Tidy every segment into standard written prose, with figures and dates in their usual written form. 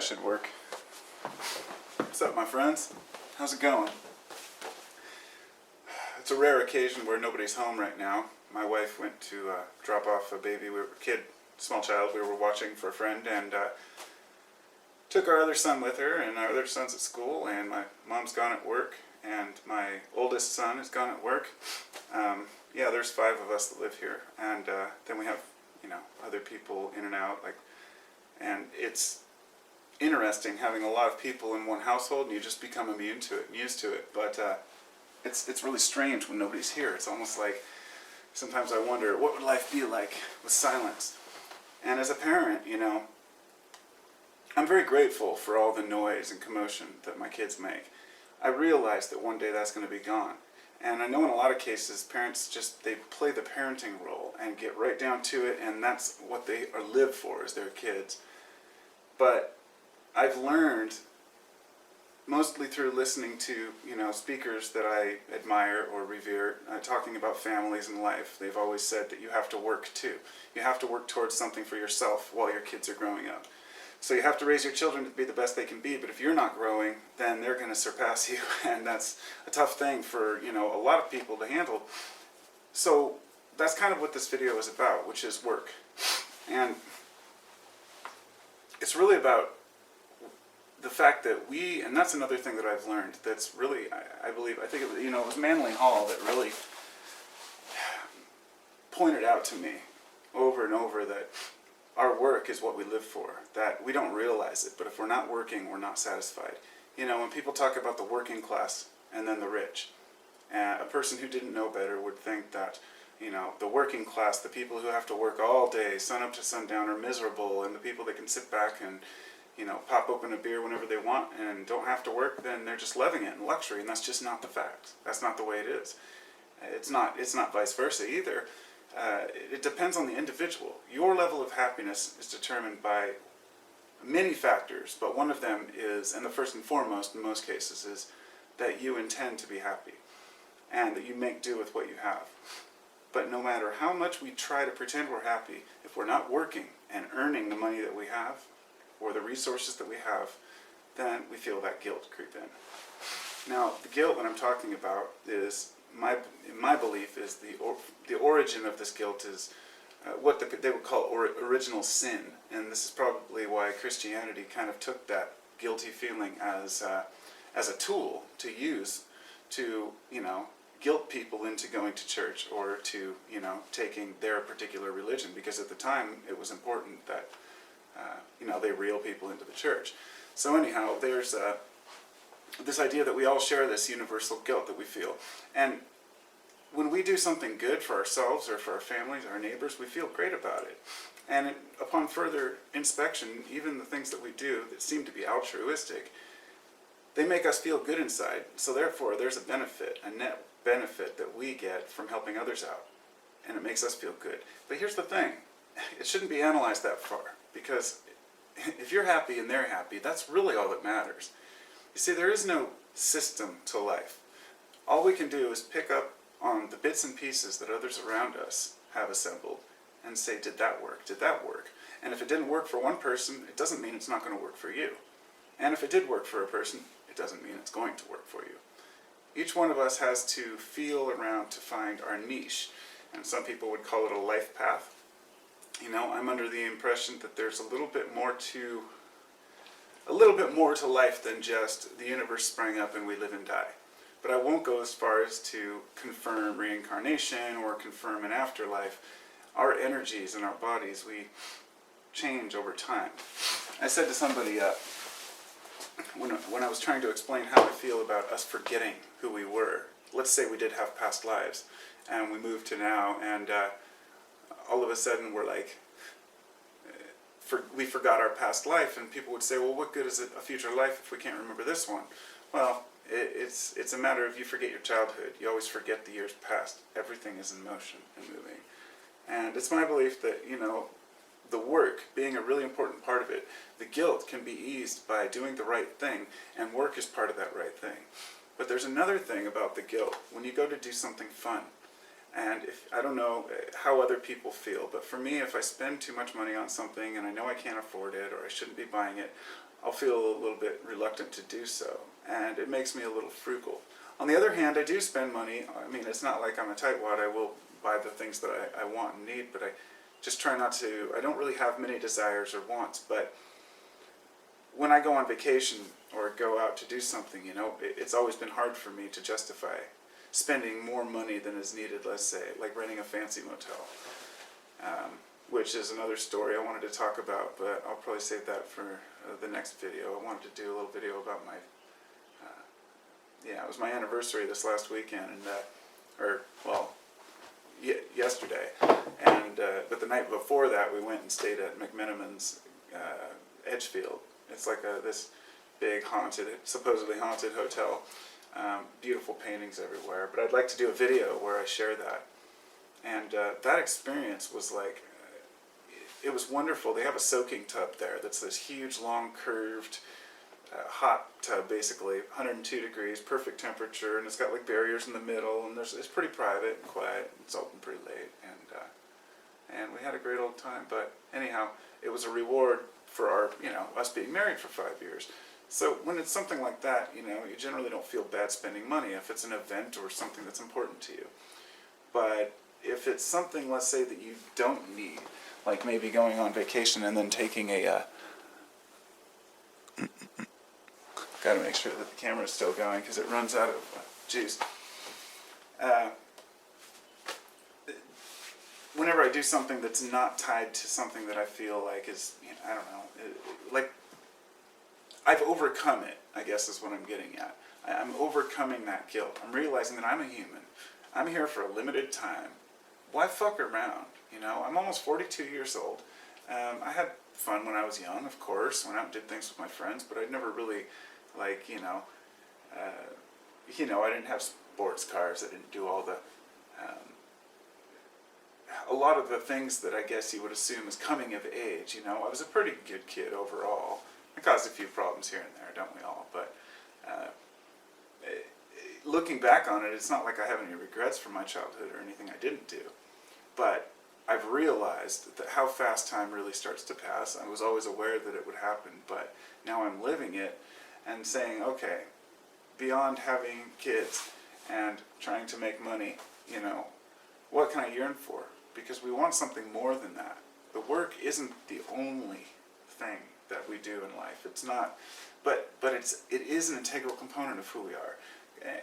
That should work. What's up, my friends? How's it going? It's a rare occasion where nobody's home right now. My wife went to drop off a baby, small child. We were watching for a friend, and took our other son with her, and our other son's at school, and my mom's gone at work, and my oldest son is gone at work. Yeah, there's 5 of us that live here, and then we have, other people in and out, and it's interesting having a lot of people in one household, and you just become immune to it and used to it. But it's really strange when nobody's here. It's almost like sometimes I wonder, what would life be like with silence? And as a parent, I'm very grateful for all the noise and commotion that my kids make. I realize that one day that's going to be gone. And I know in a lot of cases, parents they play the parenting role and get right down to it, and that's what they live for, is their kids. But I've learned, mostly through listening to, speakers that I admire or revere, talking about families and life, they've always said that you have to work too. You have to work towards something for yourself while your kids are growing up. So you have to raise your children to be the best they can be, but if you're not growing, then they're going to surpass you, and that's a tough thing for, a lot of people to handle. So that's kind of what this video is about, which is work. And it's really about the fact that and that's another thing that I've learned that's really, I think it was Manly Hall that really pointed out to me over and over that our work is what we live for, that we don't realize it, but if we're not working, we're not satisfied. When people talk about the working class and then the rich, a person who didn't know better would think that, the working class, the people who have to work all day, sun up to sundown, are miserable, and the people that can sit back and, pop open a beer whenever they want and don't have to work, then they're just living it in luxury, and that's just not the fact. That's not the way it is. It's not vice versa either. It depends on the individual. Your level of happiness is determined by many factors, but one of them is, and the first and foremost in most cases, is that you intend to be happy and that you make do with what you have. But no matter how much we try to pretend we're happy, if we're not working and earning the money that we have or the resources that we have, then we feel that guilt creep in. Now, the guilt that I'm talking about is, my belief is the origin of this guilt is what they would call original sin, and this is probably why Christianity kind of took that guilty feeling as a tool to use to guilt people into going to church or to taking their particular religion, because at the time it was important that they reel people into the church. So anyhow, there's this idea that we all share this universal guilt that we feel. And when we do something good for ourselves or for our families, our neighbors, we feel great about it. And upon further inspection, even the things that we do that seem to be altruistic, they make us feel good inside. So therefore, there's a benefit, a net benefit that we get from helping others out. And it makes us feel good. But here's the thing. It shouldn't be analyzed that far. Because if you're happy and they're happy, that's really all that matters. You see, there is no system to life. All we can do is pick up on the bits and pieces that others around us have assembled and say, did that work? Did that work? And if it didn't work for one person, it doesn't mean it's not going to work for you. And if it did work for a person, it doesn't mean it's going to work for you. Each one of us has to feel around to find our niche, and some people would call it a life path. I'm under the impression that there's a little bit more to life than just the universe sprang up and we live and die. But I won't go as far as to confirm reincarnation or confirm an afterlife. Our energies and our bodies, we change over time. I said to somebody when I was trying to explain how I feel about us forgetting who we were, let's say we did have past lives and we moved to now, and all of a sudden we're like, we forgot our past life, and people would say, well, what good is a future life if we can't remember this one? Well, it's a matter of you forget your childhood. You always forget the years past. Everything is in motion and moving. And it's my belief that, the work being a really important part of it, the guilt can be eased by doing the right thing, and work is part of that right thing. But there's another thing about the guilt. When you go to do something fun, and I don't know how other people feel, but for me, if I spend too much money on something and I know I can't afford it or I shouldn't be buying it, I'll feel a little bit reluctant to do so, and it makes me a little frugal. On the other hand, I do spend money. I mean, it's not like I'm a tightwad. I will buy the things that I want and need, but I just try not to. I don't really have many desires or wants, but when I go on vacation or go out to do something, you know, it's always been hard for me to justify spending more money than is needed, let's say, like renting a fancy motel, which is another story I wanted to talk about, but I'll probably save that for the next video. I wanted to do a little video about my, it was my anniversary this last weekend, and, yesterday, and, but the night before that we went and stayed at McMenamin's Edgefield. It's like this big haunted, supposedly haunted hotel. Beautiful paintings everywhere, but I'd like to do a video where I share that. And that experience was like, it was wonderful. They have a soaking tub there that's this huge, long, curved, hot tub, basically, 102 degrees, perfect temperature, and it's got like barriers in the middle, and it's pretty private and quiet. It's open pretty late, and we had a great old time. But anyhow, it was a reward for our, us being married for 5 years. So when it's something like that, you generally don't feel bad spending money if it's an event or something that's important to you. But if it's something, let's say, that you don't need, like maybe going on vacation and then taking a, got to make sure that the camera is still going because it runs out of juice. Whenever I do something that's not tied to something that I feel like is, I don't know, like I've overcome it, I guess is what I'm getting at. I'm overcoming that guilt. I'm realizing that I'm a human. I'm here for a limited time. Why fuck around? I'm almost 42 years old. I had fun when I was young, of course. Went out and did things with my friends, but I'd never really, like, I didn't have sports cars. I didn't do all the, a lot of the things that I guess you would assume is coming of age. I was a pretty good kid overall. I caused a few problems here and there, don't we all? But looking back on it, it's not like I have any regrets from my childhood or anything I didn't do. But I've realized that how fast time really starts to pass. I was always aware that it would happen, but now I'm living it and saying, okay, beyond having kids and trying to make money, what can I yearn for? Because we want something more than that. The work isn't the only thing that we do in life. It's not, but it is an integral component of who we are.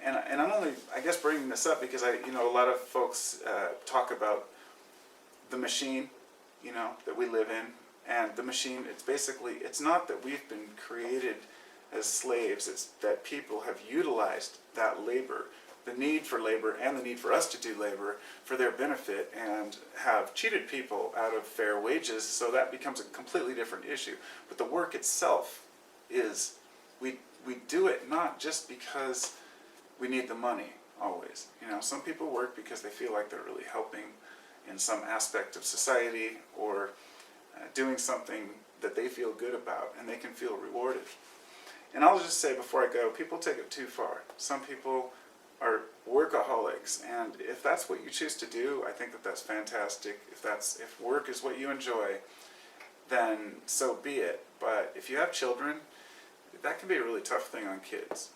And I'm only, I guess, bringing this up because a lot of folks talk about the machine, that we live in, and the machine. It's not that we've been created as slaves. It's that people have utilized that labor, the need for labor and the need for us to do labor for their benefit, and have cheated people out of fair wages, so that becomes a completely different issue. But the work itself is, we do it not just because we need the money, always. Some people work because they feel like they're really helping in some aspect of society, or doing something that they feel good about, and they can feel rewarded. And I'll just say before I go, people take it too far. Some people are workaholics, and if that's what you choose to do, I think that that's fantastic. If work is what you enjoy, then so be it. But if you have children, that can be a really tough thing on kids.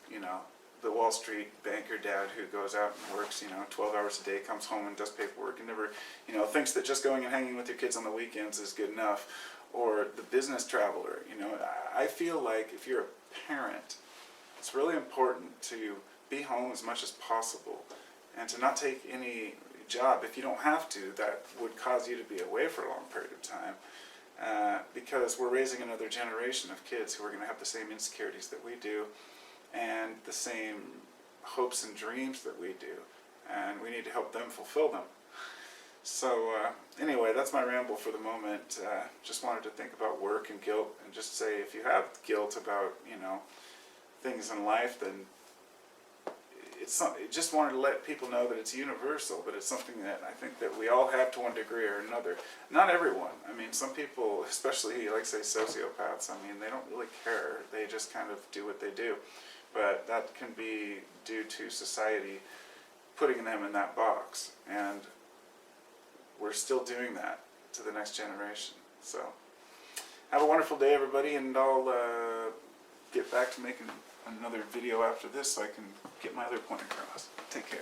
The Wall Street banker dad who goes out and works 12 hours a day, comes home and does paperwork, and never thinks that just going and hanging with your kids on the weekends is good enough. Or the business traveler. I feel like if you're a parent, it's really important to be home as much as possible, and to not take any job if you don't have to that would cause you to be away for a long period of time, because we're raising another generation of kids who are going to have the same insecurities that we do, and the same hopes and dreams that we do, and we need to help them fulfill them. So anyway, that's my ramble for the moment. Just wanted to think about work and guilt, and just say, if you have guilt about things in life, then just wanted to let people know that it's universal, but it's something that I think that we all have to one degree or another. Not everyone. Some people, especially, like say sociopaths, they don't really care. They just kind of do what they do. But that can be due to society putting them in that box. And we're still doing that to the next generation. So have a wonderful day, everybody, and I'll get back to making another video after this so I can get my other point across. Take care.